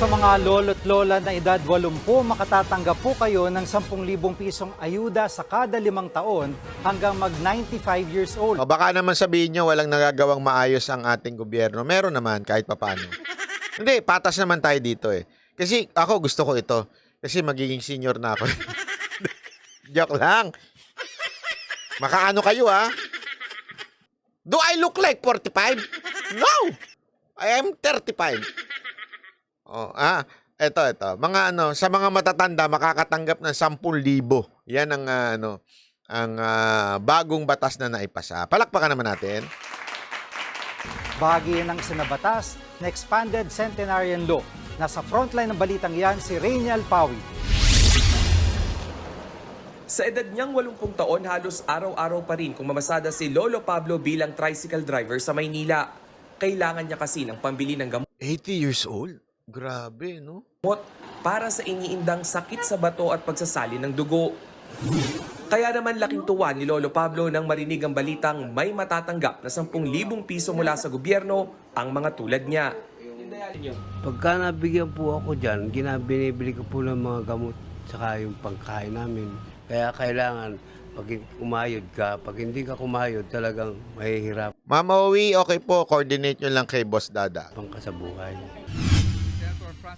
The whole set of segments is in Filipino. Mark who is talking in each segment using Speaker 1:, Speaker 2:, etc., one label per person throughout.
Speaker 1: Sa mga lolo't lola na edad 80, makatatanggap po kayo ng 10,000 pisong ayuda sa kada 5 taon hanggang mag 95 years old.
Speaker 2: O baka naman sabihin nyo walang nagagawang maayos ang ating gobyerno. Meron naman kahit papano. Hindi, patas naman tayo dito eh. Kasi ako gusto ko ito. Kasi magiging senior na ako. Joke lang. Makaano kayo ha? Do I look like 45? No! I am 35. Ito. Mga sa mga matatanda makakatanggap ng 10,000. Yan ang bagong batas na naipasa. Palakpakan naman natin.
Speaker 1: Bahagi ng sinabatas na Expanded Centenarian Law. Nasa frontline ng balitang yan si Rainiel Pawi.
Speaker 3: Sa edad niyang 80 taon, halos araw-araw pa rin kung mamasada si Lolo Pablo bilang tricycle driver sa Maynila. Kailangan niya kasi ng pambili ng gamot
Speaker 2: 80 years old? Grabe, no?
Speaker 3: para sa iniindang sakit sa bato at pagsasali ng dugo. Kaya naman laking tuwa ni Lolo Pablo nang marinig ang balitang may matatanggap na 10,000 piso mula sa gobyerno ang mga tulad niya.
Speaker 4: Pagka nabigyan po ako dyan, binibili ko po ng mga gamot saka yung pangkain namin. Kaya kailangan, pag kumayod ka, pag hindi ka kumayod, talagang mahihirap
Speaker 2: Mama Uwi, okay po. Coordinate nyo lang kay Boss Dada.
Speaker 4: ka sa buhay.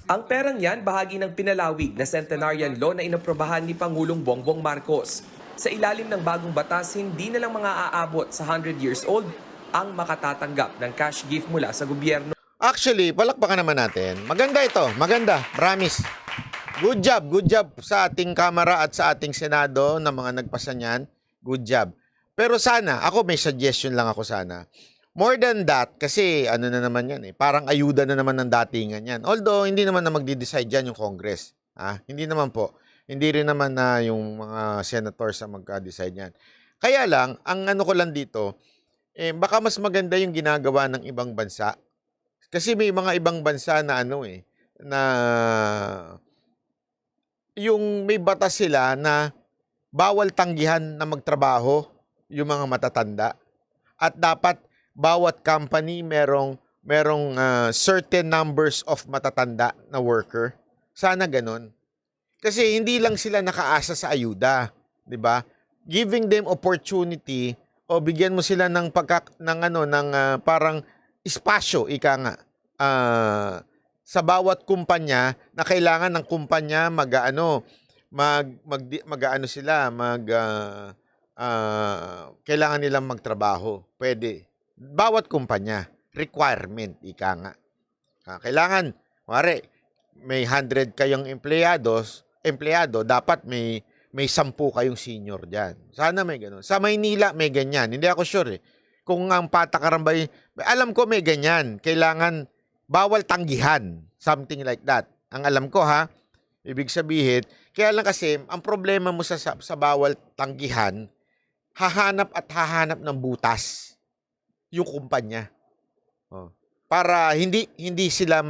Speaker 3: Ang perang yan, bahagi ng pinalawig na Centenarian Law na inaprobahan ni Pangulong Bongbong Marcos. Sa ilalim ng bagong batas, hindi na lang mga aabot sa 100 years old ang makatatanggap ng cash gift mula sa gobyerno.
Speaker 2: Actually, palakpakan naman natin. Maganda ito. Maganda. Promise. Good job. Good job sa ating Kamara at sa ating Senado na mga nagpasa niyan. Good job. Pero sana, ako may suggestion lang ako sana. More than that, kasi ano na naman yan eh, parang ayuda na naman ng datingan yan. Although, hindi naman na magdi-decide dyan yung Congress. Hindi naman po. Hindi rin naman na yung mga senators ang magka-decide yan. Kaya lang, ang ano ko lang dito, baka mas maganda yung ginagawa ng ibang bansa. Kasi may mga ibang bansa na na yung may batas sila na bawal tanggihan na magtrabaho yung mga matatanda. At dapat bawat company merong certain numbers of matatanda na worker. Sana ganun. Kasi hindi lang sila nakaasa sa ayuda, 'di ba? Giving them opportunity o bigyan mo sila ng parang espasyo ika nga sa bawat kumpanya na kailangan ng kumpanya kailangan nilang magtrabaho. Pwede. Bawat kumpanya, requirement, ika nga. Kailangan, may 100 kayong empleyado, dapat may 10 kayong senior dyan. Sana may ganun. Sa Maynila, may ganyan. Hindi ako sure eh. Kung ang patakaran ba, alam ko may ganyan. Kailangan, bawal tanggihan. Something like that. Ang alam ko ibig sabihin, kaya lang kasi, ang problema mo sa bawal tanggihan, hahanap ng butas yung kumpanya. Para hindi sila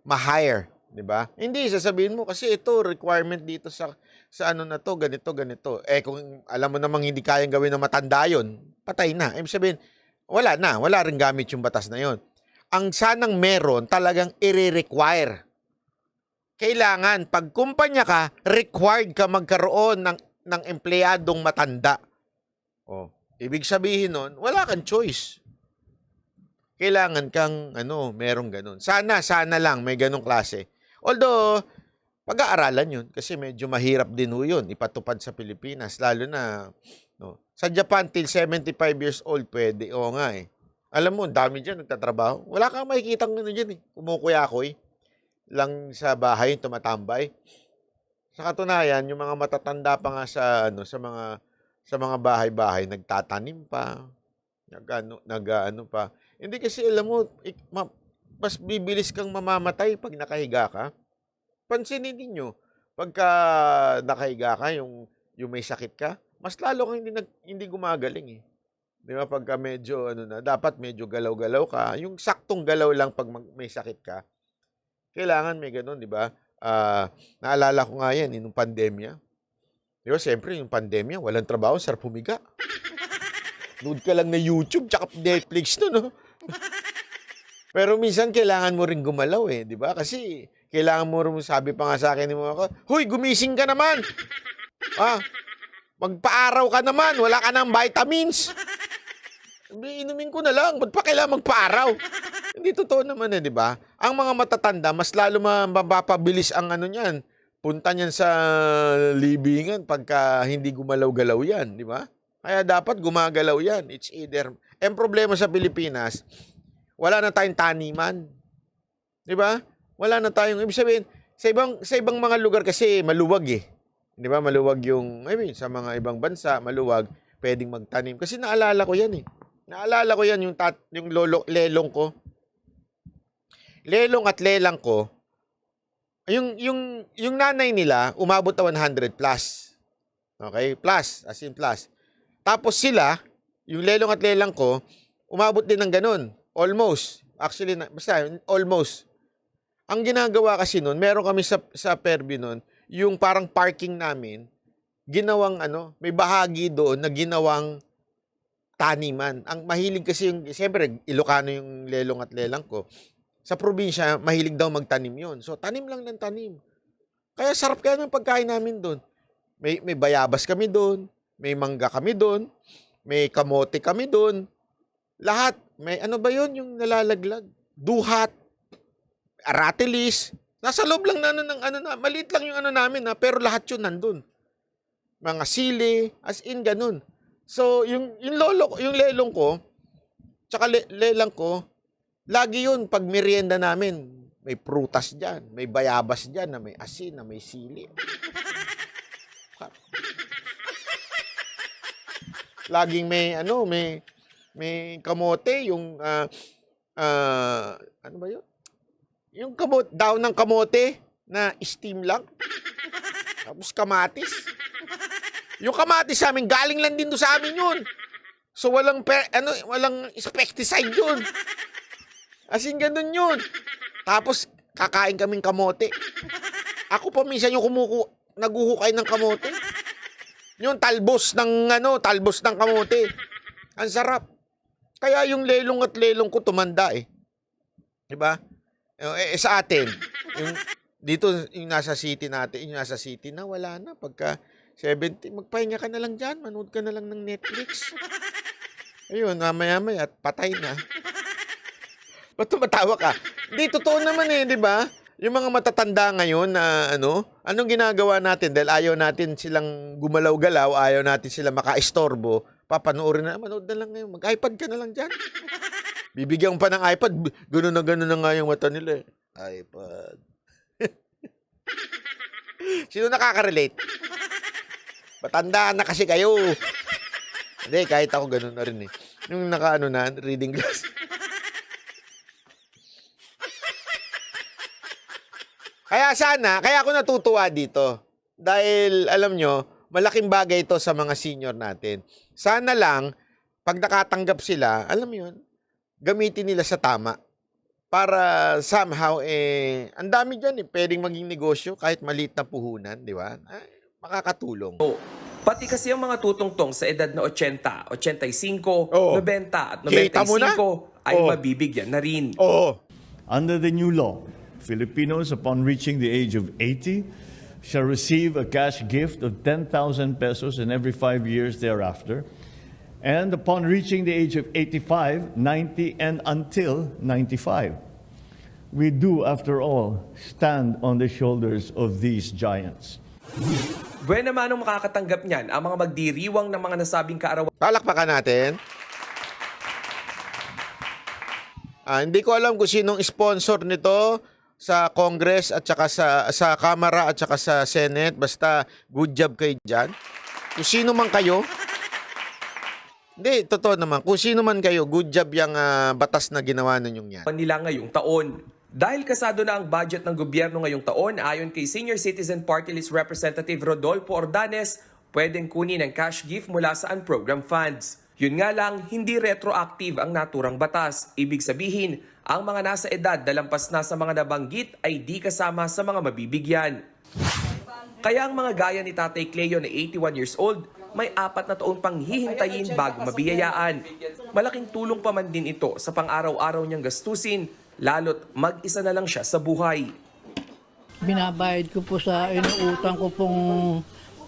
Speaker 2: ma-hire, 'di ba? Hindi sasabihin mo kasi ito requirement dito sa na to, ganito. Kung alam mo namang hindi kayang gawin ng matanda 'yon, patay na. Ibig sabihin, wala ring gamit yung batas na 'yon. Ang sanang meron talagang i-require. Kailangan pag kumpanya ka, required ka magkaroon ng empleyadong matanda. Ibig sabihin nun, wala kang choice. Kailangan kang, merong ganun. Sana lang may ganung klase. Although, pag-aaralan yun, kasi medyo mahirap din yun, ipatupad sa Pilipinas, lalo na, sa Japan, till 75 years old, pwede. Oo nga eh. Alam mo, dami dyan, nagtatrabaho. Wala kang makikita dyan eh. Kumukuya-koy lang sa bahay, tumatambay. Sa katunayan, yung mga matatanda pa nga sa mga bahay-bahay, nagtatanim pa, nag-ano pa. Hindi kasi alam mo, mas bibilis kang mamamatay pag nakahiga ka. Pansinin ninyo, pagka nakahiga ka, yung may sakit ka, mas lalo kang hindi gumagaling eh. Di ba? Pagka medyo, dapat medyo galaw-galaw ka. Yung saktong galaw lang pag may sakit ka, kailangan may ganun, di ba? Naalala ko nga yan, nung pandemya. Di ba, siyempre, yung pandemya, walang trabaho, sarap humiga. Nood ka lang na YouTube, tsaka Netflix no? Pero minsan kailangan mo rin gumalaw eh, di ba? Kasi kailangan mo rin, sabi pa nga sa akin ni mga ko, "Hoy, gumising ka naman! Ah, magpaaraw ka naman, wala ka ng vitamins." Sabi, inumin ko na lang, ba't pa kailangan magpaaraw? Hindi totoo naman eh, di ba? Ang mga matatanda, mas lalo mapapabilis ang ano niyan. Punta niyan sa libingan pagka hindi gumalaw-galaw yan, di ba? Kaya dapat gumagalaw yan. It's either... Ang problema sa Pilipinas, wala na tayong taniman. Di ba? Wala na tayong... Ibig sabihin, sa ibang mga lugar kasi maluwag eh. Di ba? Maluwag yung... I mean, sa mga ibang bansa, maluwag, pwedeng magtanim. Kasi naalala ko yan eh. Naalala ko yan yung lelong ko. Lelong at lelang ko, yung nanay nila, umabot na 100 plus. Okay? Plus, as in plus. Tapos sila, yung lelong at lelang ko, umabot din ng ganun. Almost. Actually, basta, almost. Ang ginagawa kasi nun, meron kami sa Perbi nun, yung parang parking namin, ginawang may bahagi doon na ginawang taniman. Ang mahilig kasi yung, siyempre, Ilocano yung lelong at lelang ko. Sa probinsya, mahilig daw magtanim yun. So, tanim lang ng tanim. Kaya sarap kaya ng pagkain namin doon. May bayabas kami doon, may mangga kami doon, may kamote kami doon. Lahat. May ano ba yun yung nalalaglag? Duhat, aratilis. Nasa loob lang na maliit lang yung namin pero lahat yun nandun. Mga sili, as in ganun. So, yung lelong ko, tsaka lelang ko, lagi yun pag merienda namin, may prutas dyan, may bayabas dyan, na may asin, na may sili. Laging may kamote, yung, ano ba yun? Yung kamote, daw ng kamote na steam lang. Tapos kamatis. Yung kamatis sa amin, galing lang din doon sa amin yun. So walang insecticide yun. As in, ganun yun. Tapos, kakain kaming kamote. Ako pa minsan yung naguhukay ng kamote. Yung talbos ng kamote. Ang sarap. Kaya yung lelong at lelong ko tumanda eh. Diba? Sa atin, dito yung nasa city natin, yung nasa city na wala na. Pagka 70, magpahinga ka na lang dyan, manood ka na lang ng Netflix. Ayun, maya-maya at patay na. Ba't tumatawa ka? Hindi, totoo naman eh, di ba? Yung mga matatanda ngayon na anong ginagawa natin? Dahil ayaw natin silang gumalaw-galaw, ayaw natin sila maka-istorbo, papanoorin na, manood na lang ngayon. Mag-iPad ka na lang dyan. Bibigyan pa ng iPad, gano'n na nga yung mata nila eh. iPad. Sino nakaka-relate? Matanda na kasi kayo. Hindi, kahit ako gano'n na rin eh. Yung reading glass. Kaya ako natutuwa dito. Dahil, alam nyo, malaking bagay ito sa mga senior natin. Sana lang, pag nakatanggap sila, alam mo yun, gamitin nila sa tama. Para somehow, ang dami dyan pwedeng maging negosyo kahit maliit na puhunan, di ba? Makakatulong.
Speaker 3: Pati kasi ang mga tutungtong sa edad na 80, 85, 90 at 95 ay mabibigyan na rin.
Speaker 5: Under the new law, Filipinos upon reaching the age of 80 shall receive a cash gift of 10,000 pesos in every 5 years thereafter. And upon reaching the age of 85, 90, and until 95, we do, after all, stand on the shoulders of these giants.
Speaker 3: Buwan naman ang makakatanggap niyan ang mga magdiriwang ng mga nasabing kaarawan.
Speaker 2: Palakpakan natin. Hindi ko alam kung sinong sponsor nito sa Congress at saka sa Kamara at saka sa Senate. Basta good job kayo dyan. Kung sino man kayo, hindi, totoo naman. Kung sino man kayo, good job yung batas na ginawa ninyong yan.
Speaker 3: Nila ngayong taon. Dahil kasado na ang budget ng gobyerno ngayong taon, ayon kay Senior Citizen Party List Representative Rodolfo Ordanes, pwedeng kunin ang cash gift mula sa unprogram funds. Yun nga lang, hindi retroactive ang naturang batas. Ibig sabihin, ang mga nasa edad na lampas na sa mga nabanggit ay di kasama sa mga mabibigyan. Kaya ang mga gaya ni Tatay Cleo na 81 years old, may 4 na taon pang hihintayin bago mabiyayaan. Malaking tulong pa man din ito sa pang-araw-araw niyang gastusin lalo't mag-isa na lang siya sa buhay.
Speaker 6: Binabayad ko po sa inuutang ko pong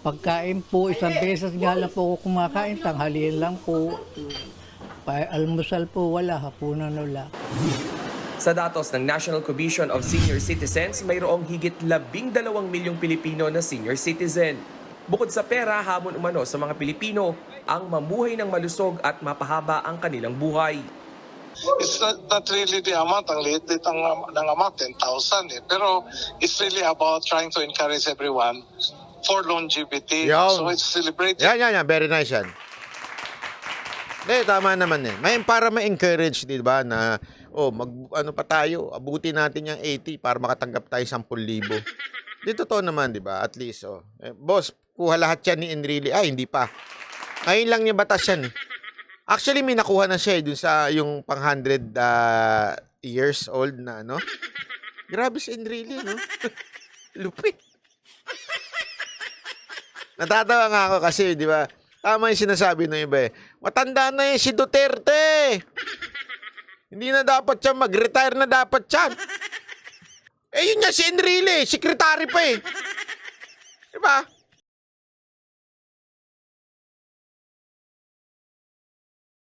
Speaker 6: pagkain po. Isang beses nga lang po ako kumakain, tanghalian lang po. Almusal po wala, hapunan wala.
Speaker 3: Sa datos ng National Commission of Senior Citizens, mayroong higit 12 milyong Pilipino na senior citizen. Bukod sa pera, hamon umano sa mga Pilipino ang mamuhay ng malusog at mapahaba ang kanilang buhay.
Speaker 7: It's not really the amount, ang liit ng amount, 10,000 eh. Pero it's really about trying to encourage everyone for longevity.
Speaker 2: Yan.
Speaker 7: So it's celebrating.
Speaker 2: Yan. Very nice yan. Hindi, tama naman eh. May para ma-encourage, di ba, na ano pa tayo, abuti natin yung 80 para makatanggap tayo 10,000. Di totoo naman, di ba? At least, boss, kuha lahat yan ni Enrile. Ay, hindi pa. Ngayon lang niya batas yan eh. Actually, may nakuha na siya dun sa yung pang 100 years old na ano. Grabe si Enrile, no? Lupit. Natatawa nga ako kasi, di ba? Tama yung sinasabi ng iba eh. Matanda na si Duterte. Hindi na dapat siya mag-retire na dapat siya. Eh yun nga si Enrile, sekretary pa eh. Di ba?